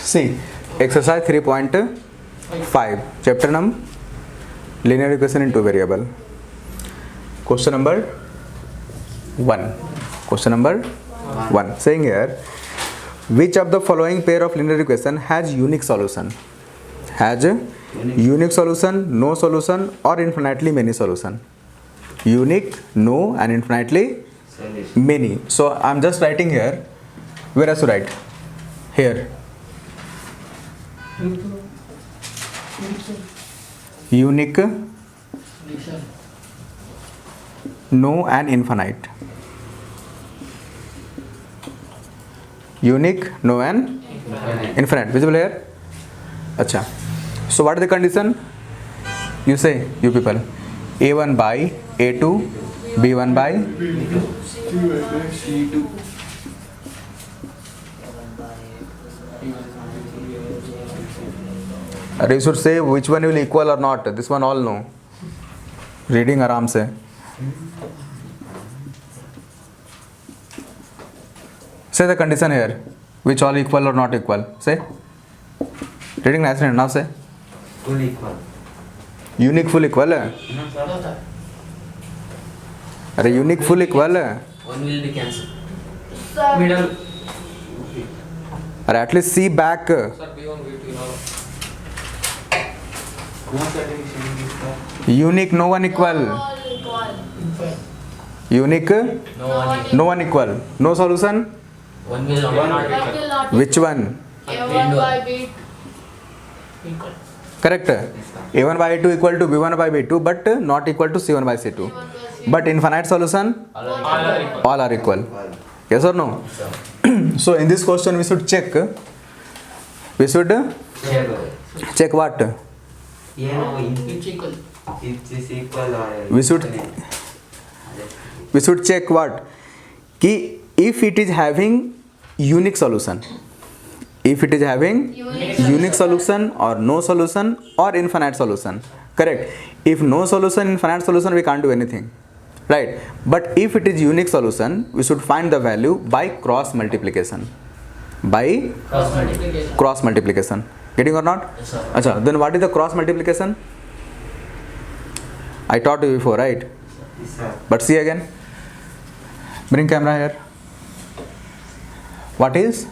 See, exercise 3.5, chapter number linear equation in two variable. Question number 1. Question number 1. Saying here, which of the following pair of linear equation has unique solution? Has unique solution, no solution, or infinitely many solution? Unique, no, and infinitely many. So I'm just writing here. Where else to write? Here. Unique, no, and infinite. Unique, no, and infinite. Visible here? Acha. So what is the condition? You say, you people. A1 by A2, B1 by C2. अरे you should say which one will equal or not. This one all know. Reading आराम से. Say the condition here. Which all equal or not equal. Say. Reading nice and now say. Full equal. Unique full equal है. No, sir. अरे unique full equal है. One will be cancelled. Sir. Middle. अरे at least see back. Sir, B1, B2, no. Unique no one equal. All equal. Unique No one. no one equal. No solution. One will not One equal. will not Which one? A1 by B equal. Correct. A1 by A2 equal to B1 by B2 but not equal to C1 by C2. But infinite solution all are equal. Yes or no? So in this question we should check. We should check what? Yeah, It's equal. it is equal or We should check what? Ki if it is having unique solution. If it is having unique solution or no solution or infinite solution. Correct. If no solution, infinite solution, we can't do anything. Right. But if it is unique solution, we should find the value by cross multiplication. By cross multiplication. cross multiplication. Getting or not? Yes, sir. Acha, then what is the cross multiplication? I taught you before, right? Yes, sir. But see again. Bring camera here. What is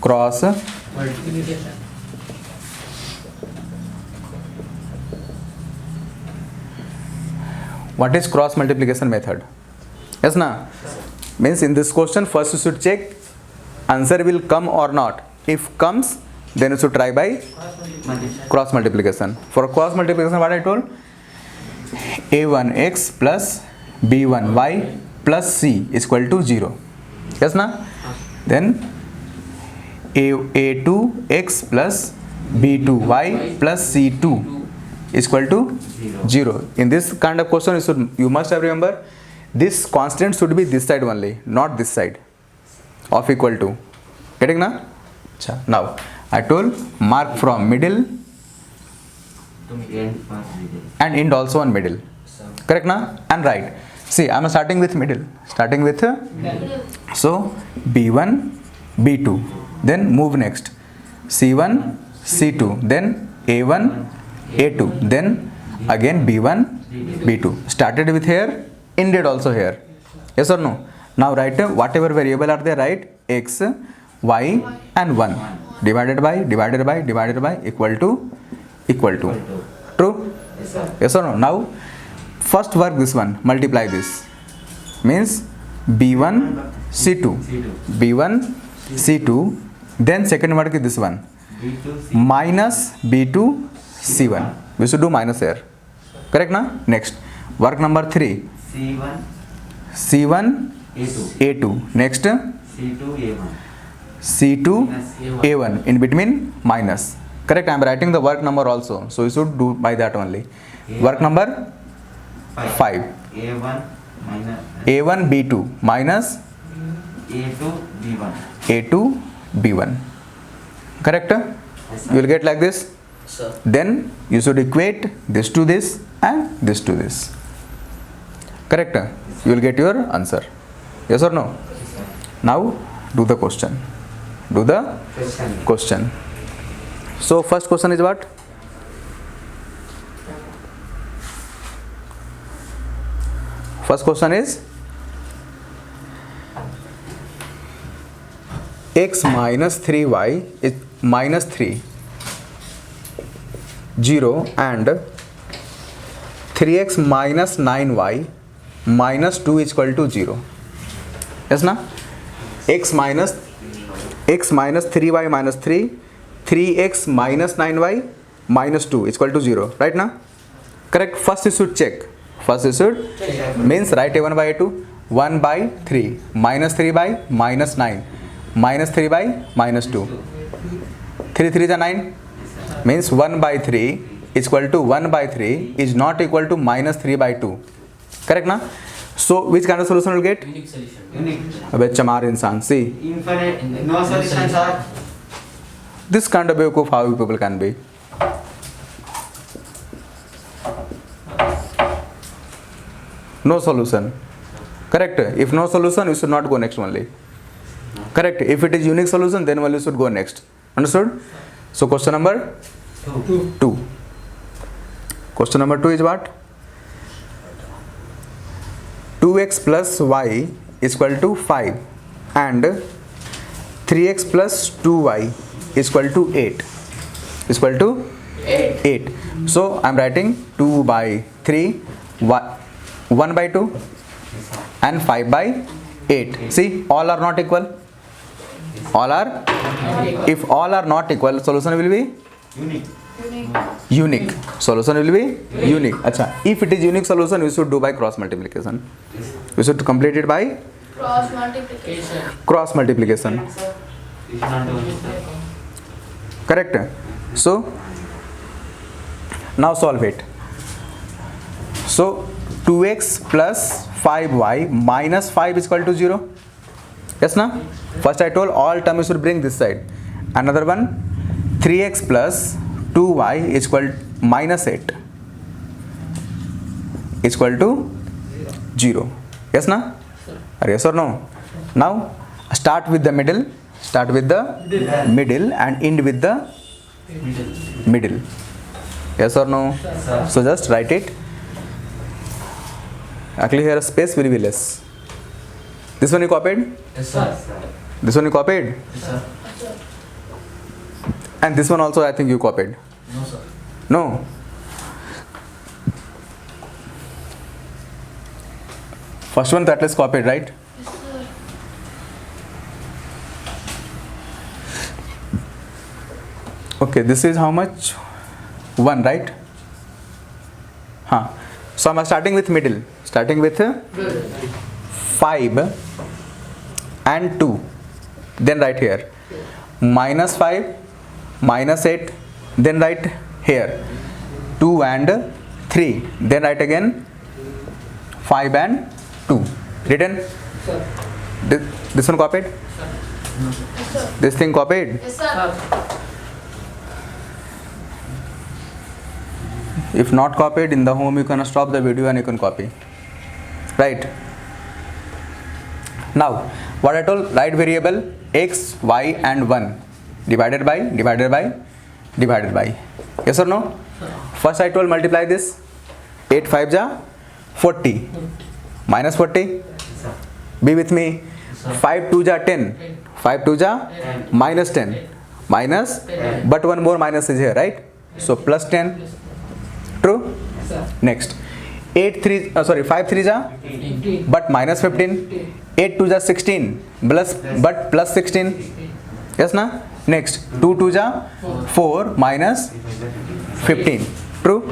cross Multiplication. What is cross multiplication method? Yes na? Means in this question first you should check answer will come or not. If comes then you should try by cross multiplication. For cross multiplication what I told? A1x plus B1y plus C is equal to 0. Yes na? Then A2x plus B2y plus C2 is equal to 0. In this kind of question you must have remember this constant should be this side only, not this side of equal to. Getting na? Now I told mark from middle and end also on middle. Correct na? And right. See, I am starting with middle. Starting with so B1, B2. Then move next. C1, C2. Then A1, A2. Then again B1, B2. Started with here, ended also here. Yes or no? Now write whatever variable are there, right? X, Y and 1. Divided by equal to. True? Yes, sir. Yes or no? Now first work this one, multiply this. Means B1 C2. B1 C2. Then second work is this one. B2, Minus B2 C1. We should do minus here. Correct na? Next. Work number 3. C1, C1 A2. A2. Next C2, A1. C2 A1. In between minus. Correct. I am writing the work number also. So you should do by that only. Work number 5. A1 minus A1 B2 minus A2, B1. A2 B1. Correct? Yes, sir. You will get like this. Sir. Then you should equate this to this and this to this. Correct? You will get your answer. Yes or no? Yes, sir. Now do the question. Do the Question. question. So first question is what? First question is x minus 3y is minus 3 0 and 3x minus 9y minus 2 is equal to 0. Yes na? x minus 3y minus 3, 3x minus 9y minus 2 is equal to 0, right na? Correct. First you should check. First you should means write a1 by a2, 1 by 3 minus 3 by minus 9 minus 3 by minus 2, 3 3 is 9 means 1 by 3 is equal to 1 by 3 is not equal to minus 3 by 2. Correct na? So which kind of solution will get? Unique solution. Unique. अबे चमार इंसान. See, Infinite. No solutions are. this kind of bewakoof how you people can be. No solution. Correct. If no solution, you should not go next only. Correct. If it is unique solution, then only you should go next. Understood? So question number 2. Question number 2 is what? 2x plus y is equal to 5 and 3x plus 2y is equal to 8. Is equal to 8. So I am writing 2 by 3, 1 by 2 and 5 by 8. See, all are not equal. All are, if all are not equal, solution will be Unique. unique. Solution will be unique. Acha, if it is unique solution, we should do by cross multiplication. We should complete it by Cross multiplication. cross multiplication. It's not doing it. Correct. So now solve it. So 2x plus 5y minus 5 is equal to 0. Yes na? First I told all terms should bring this side. Another one, 3x plus 2y is equal minus 8 is equal to 0. Yes na? Or yes or no? Now start with the middle. Start with the middle and end with the middle. Yes or no? So just write it. Actually here space will be less. This one you copied? Yes, sir. This one you copied? Yes, sir. And this one also I think you copied. No, sir. No. First one that is copied, right? Yes, sir. Okay, this is how much? 1, right? Huh. So I'm starting with middle. Starting with 5 and 2. Then write here. Minus 5, minus 8. Then write here. 2 and 3. Then write again 5 and 2. Written? This one copied? Yes, sir. This thing copied? Yes, sir. If not copied, in the home you can stop the video and you can copy. Right? Now, what I told, write variable x, y and 1 divided by. Yes or no? First I told multiply this. 8 5 ja 40 minus 40. Be with me. 5 2 ja 10. 5 2 ja minus 10. Minus, but one more minus is here, right? So plus 10. True? Next. 5 3 ja but minus 15. 8 2 ja 16 but plus 16. Yes na? Next. 2 2 ja 4 minus 15. True?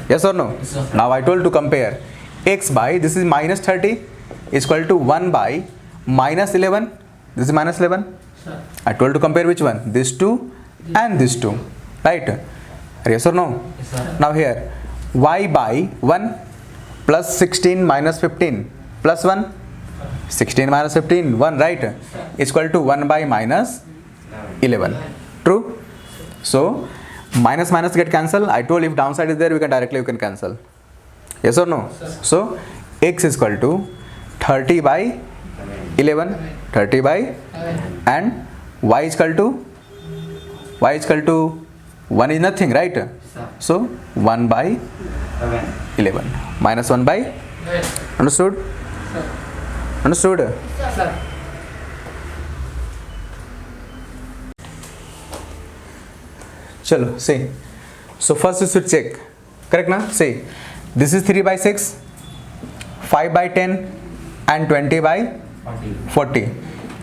Yes or no? Yes, sir. Now I told to compare x by, this is minus 30 is equal to 1 by minus 11. This is minus 11. Sir. I told to compare which one? This 2 and this 2. Right? Yes or no? Yes, sir. Now here, y by 1 plus 16 minus 15 plus 1. 16 minus 15, 1, right? Is equal to 1 by minus 11. True? So, minus minus get cancelled. I told if downside is there, we can cancel. Yes or no? So, x is equal to 30 by 11. 30 by and y is equal to 1 is nothing, right? Sir. So 1 by 11 minus 1 by, understood? Understood? Sir. Chalo, see. So first you should check, correct na? See, this is 3 by 6, 5 by 10 and 20 by 40.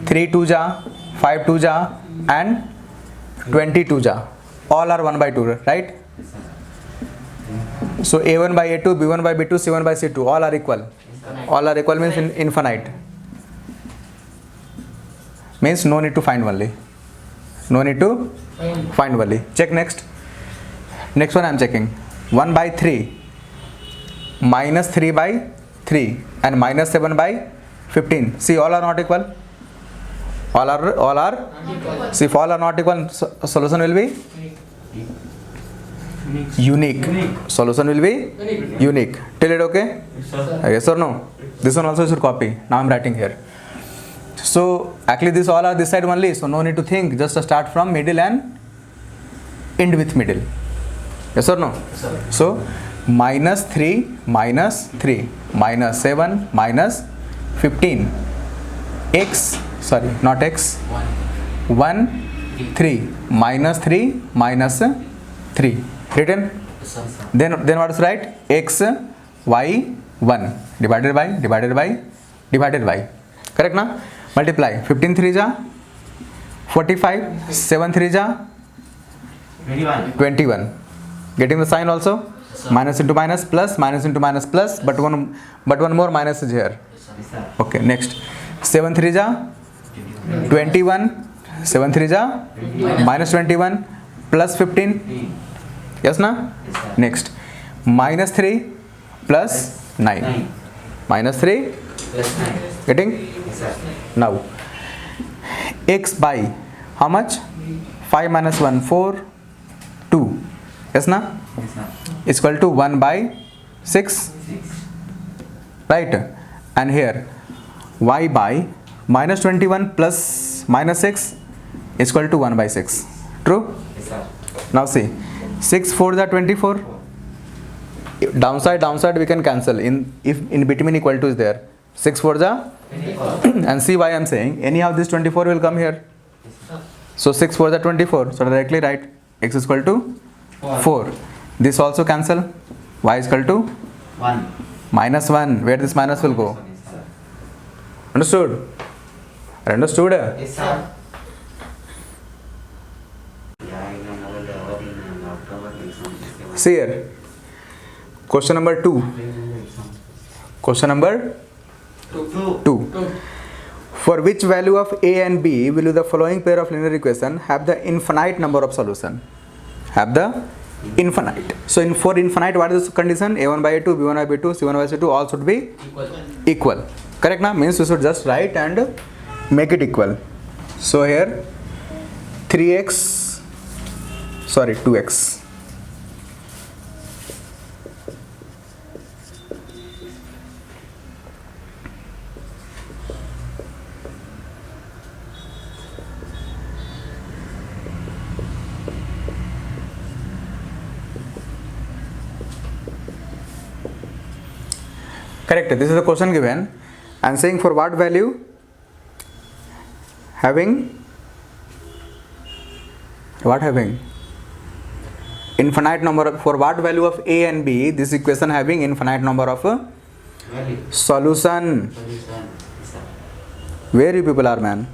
3 2 ja, 5 2 ja and 20 2 ja. All are 1 by 2, right? So A1 by A2, B1 by B2, C1 by C2, all are equal. All are equal means infinite. Means no need to find only. No need to find only. Check next. Next one I am checking. 1 by 3 minus 3 by 3 and minus 7 by 15. See, all are not equal. All are. See, if all are not equal, solution will be unique. Solution will be unique. Till it okay? Yes or no? This one also you should copy. Now I am writing here. So actually this all are this side only. So no need to think. Just start from middle and end with middle. Yes or no? So minus 3 minus 3 minus 7 minus 15 x, sorry, not x, 1 3 minus 3 minus 3 written. Then what is right? X y 1 divided by correct na? Multiply 15 3 ja 45, 7 3 ja 21. Getting the sign also? Minus into minus plus, minus into minus plus, but one more minus is here. Okay, next 7 3 ja 21, 7 3 ja minus 21 plus 15. Yes na? Next minus 3 plus 9. Minus 3, getting? Now x by how much? 5 minus 1 4 2. Yes na? Is equal to 1 by 6, right? And here y by minus 21 plus minus 6 is equal to 1 by 6. True? Now see, 6 4 are 24. Downside we can cancel if in between equal to is there. 6 4 are and see why I am saying anyhow this 24 will come here. So 6 4 are 24. So directly write x is equal to 4. This also cancel. Y is equal to 1. minus 1. Where this minus will go? Understood? Understood? Yes, sir. See here. Question number 2. Question number 2. For which value of a and b will the following pair of linear equation have the infinite number of solution? Have the infinite. So for infinite, what is the condition? A1 by A2, B1 by B2, C1 by C2, all should be equal. Correct now? Means we should just write and make it equal. So here 3x, sorry 2x. Correct. This is the question given. I am saying for what value? Having infinite number of, for what value of a and b this equation having infinite number of Value. solution. Solution. Sir. Where you people are, man?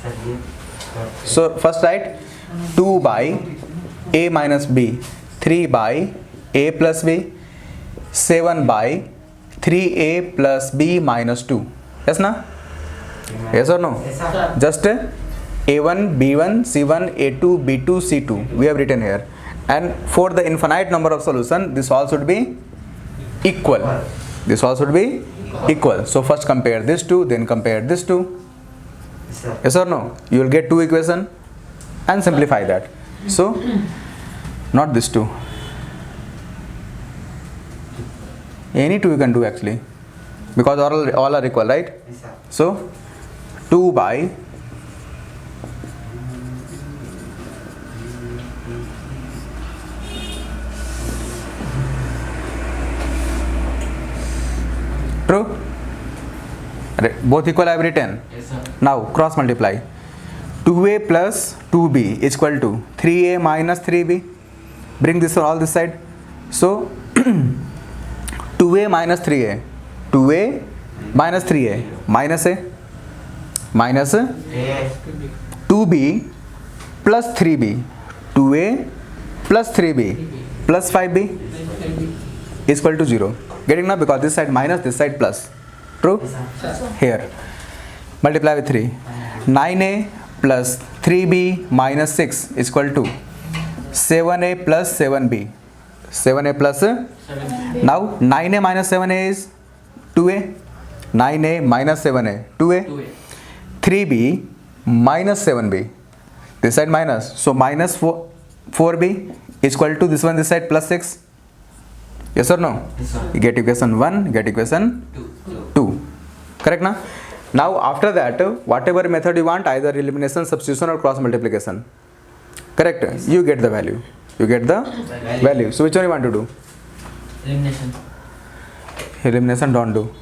Sir, here. So first write 2 by a minus b, 3 by a plus b, 7 by 3a plus b minus 2. Yes na? Yes or no? Yes, sir. Just a1, b1, c1, a2, b2, c2 we have written here. And for the infinite number of solution, this all should be equal. This all should be equal. So first compare this two, then compare this two. Yes, sir. Yes or no? You will get two equation and simplify that. So not this two. Any two you can do actually, because all are equal, right? Yes, sir. So 2 by True? Both equal I have written. Yes, sir. Now cross multiply. 2a plus 2b is equal to 3a minus 3b. Bring this all this side. So 2a minus 3a. 2a minus 3a minus a minus A. 2b plus 3b. 2a plus 3b plus 5b is equal to 0. Getting now, because this side minus, this side plus. True? Yes, sir. Here multiply with 3. 9a plus 3b minus 6 is equal to 7a plus 7b. 7a plus now 9a minus 7a is 2a. 9a minus 7a 2a. 3b minus 7b, this side minus, so minus 4b is equal to this one, this side plus 6. Yes or no? Yes, sir. You get equation 1, get equation 2. Correct now? Now after that, whatever method you want, either elimination, substitution or cross multiplication. Correct? You get the value. You get the value. So which one you want to do? Elimination. Elimination don't do.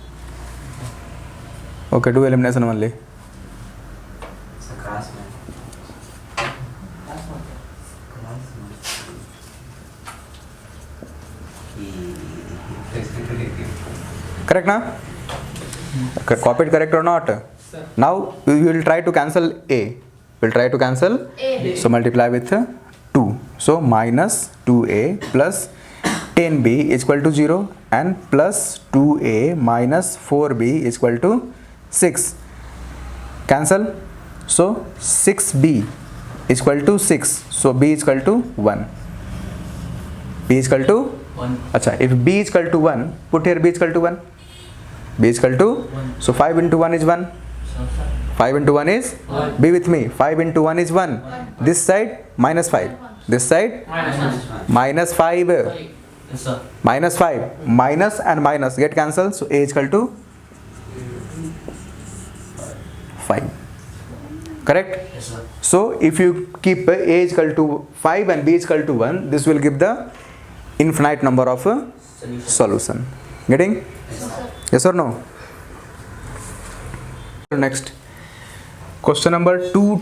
Okay, do elimination only. It's a cross man. Cross man. Correct now? Copied correct or not? Now we will try to cancel a. We'll try to cancel. A. So multiply with 2. So minus 2a plus 10b is equal to 0 and plus 2a minus 4b is equal to 6. Cancel. So 6b is equal to 6. So b is equal to 1. b is equal to 1. Acha, if b is equal to 1, put here b is equal to 1. b is equal to 1. So 5 into 1 is 1. 5 into 1 is 1. be with me. 5 into 1 is 1. This side minus 5. This side minus 5. Yes, sir. Minus 5. Minus and minus get cancelled. So a is equal to 5. Correct? Yes, sir. So if you keep a is equal to 5 and b is equal to 1, this will give the infinite number of solution. Getting? Yes or no? Next. Question number 2.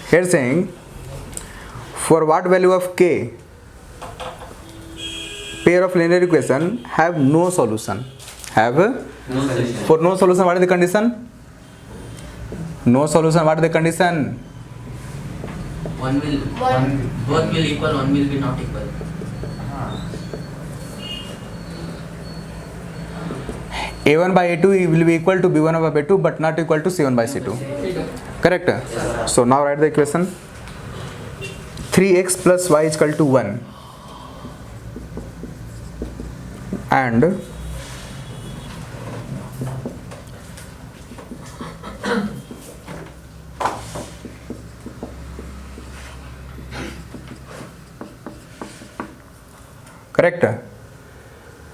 Here saying, for what value of k pair of linear equation have no solution? Have No solution. for no solution, what is the condition? No solution, what is the condition? One will One. both will equal, one will be not equal. A1 by A2 will be equal to B1 by B2 but not equal to C1 by C2. Correct? So now write the equation. 3x plus y is equal to 1 and correct?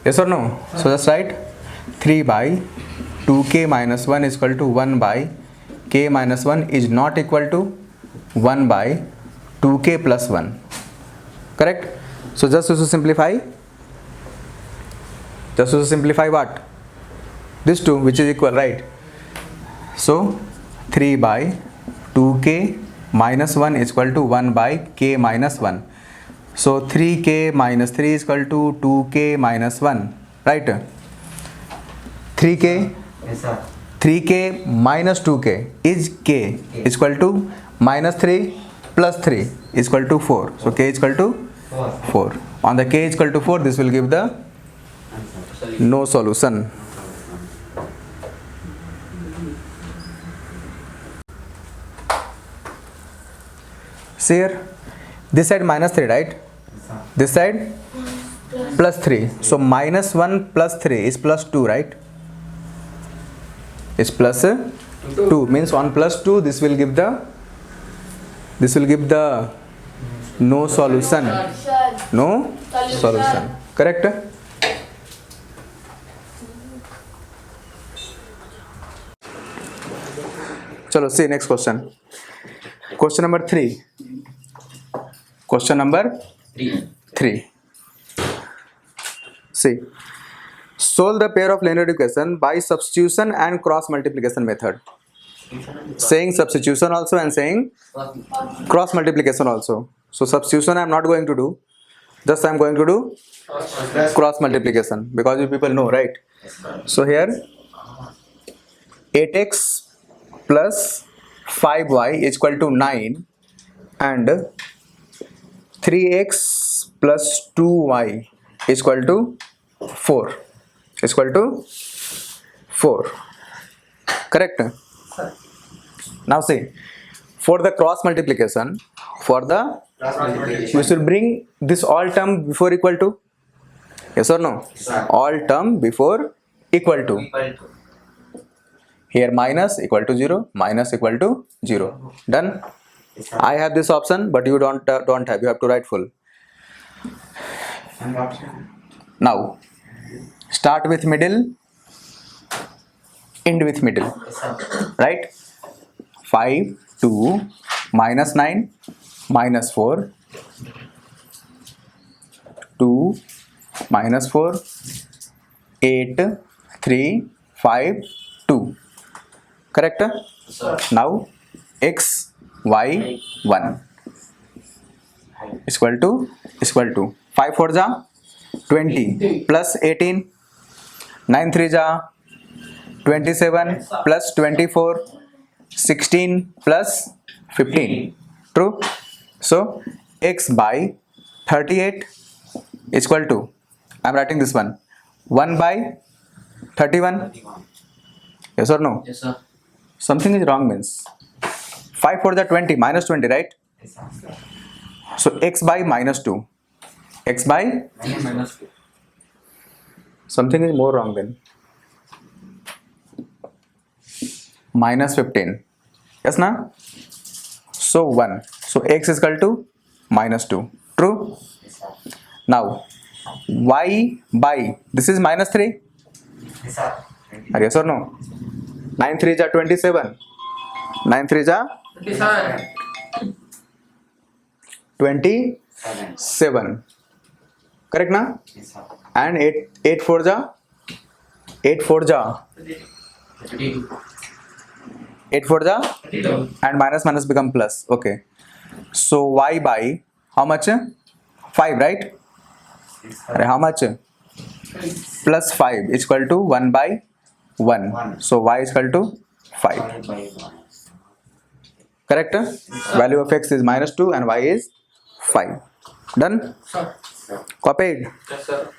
Yes or no? So just write 3 by 2k minus 1 is equal to 1 by k minus 1 is not equal to 1 by 2k plus 1. Correct? So just to simplify, what? This 2 which is equal, right? So 3 by 2k minus 1 is equal to 1 by k minus 1. So 3k minus 3 is equal to 2k minus 1, right? 3k, Yes, sir. 3k minus 2k is k is equal to minus 3 plus 3 is equal to 4. So k is equal to 4. On the k is equal to 4, this will give the Answer. no solution. See here, this side minus 3, right? Yes, sir. This side plus 3. So minus 1 plus 3 is plus 2, right? Is plus 2 means 1 plus 2. This will give the no solution. No solution. Correct? Chalo, see next question. Question number 3. Question number 3. 3. See, solve the pair of linear equation by substitution and cross multiplication method. Saying substitution also and saying cross multiplication also. So substitution I am not going to do, just I am going to do cross multiplication, because you people know, right? So here 8x plus 5y is equal to 9 and 3x plus 2y is equal to 4 is equal to 4. Correct? Now see, for the cross multiplication, we should bring this all term before equal to. Yes or no? All term before equal to. Here minus equal to 0, minus equal to 0. Done? I have this option, but you don't have. You have to write full. Now, start with middle, end with middle. Right? 5, 2, minus 9, minus 4, 2, minus 4, 8, 3, 5, 2. Correct? Now, x, y, 1 is equal to 5 4 ja 20 plus 18, 9 3 ja 27 plus 24, 16 plus 15. True? So x by 38 is equal to, I am writing this one, 1 by 31. Yes or no? Yes, sir. Something is wrong means 5 for the 20, minus 20, right? So x by minus 2. X by something is more wrong then. Minus 15. Yes na? So 1. So x is equal to minus 2. True? Now y by, this is minus 3. Yes or no? 9 3 ja 27. 9 3 ja 27. Correct na? And 8 4 ja 8 4 ja 8 4 ja and minus become plus. Okay. So y by how much? 5, right? How much? Plus 5 is equal to 1 by 1. So y is equal to 5. Correct? Value of x is minus 2 and y is 5. Done? Copied? Yes, sir.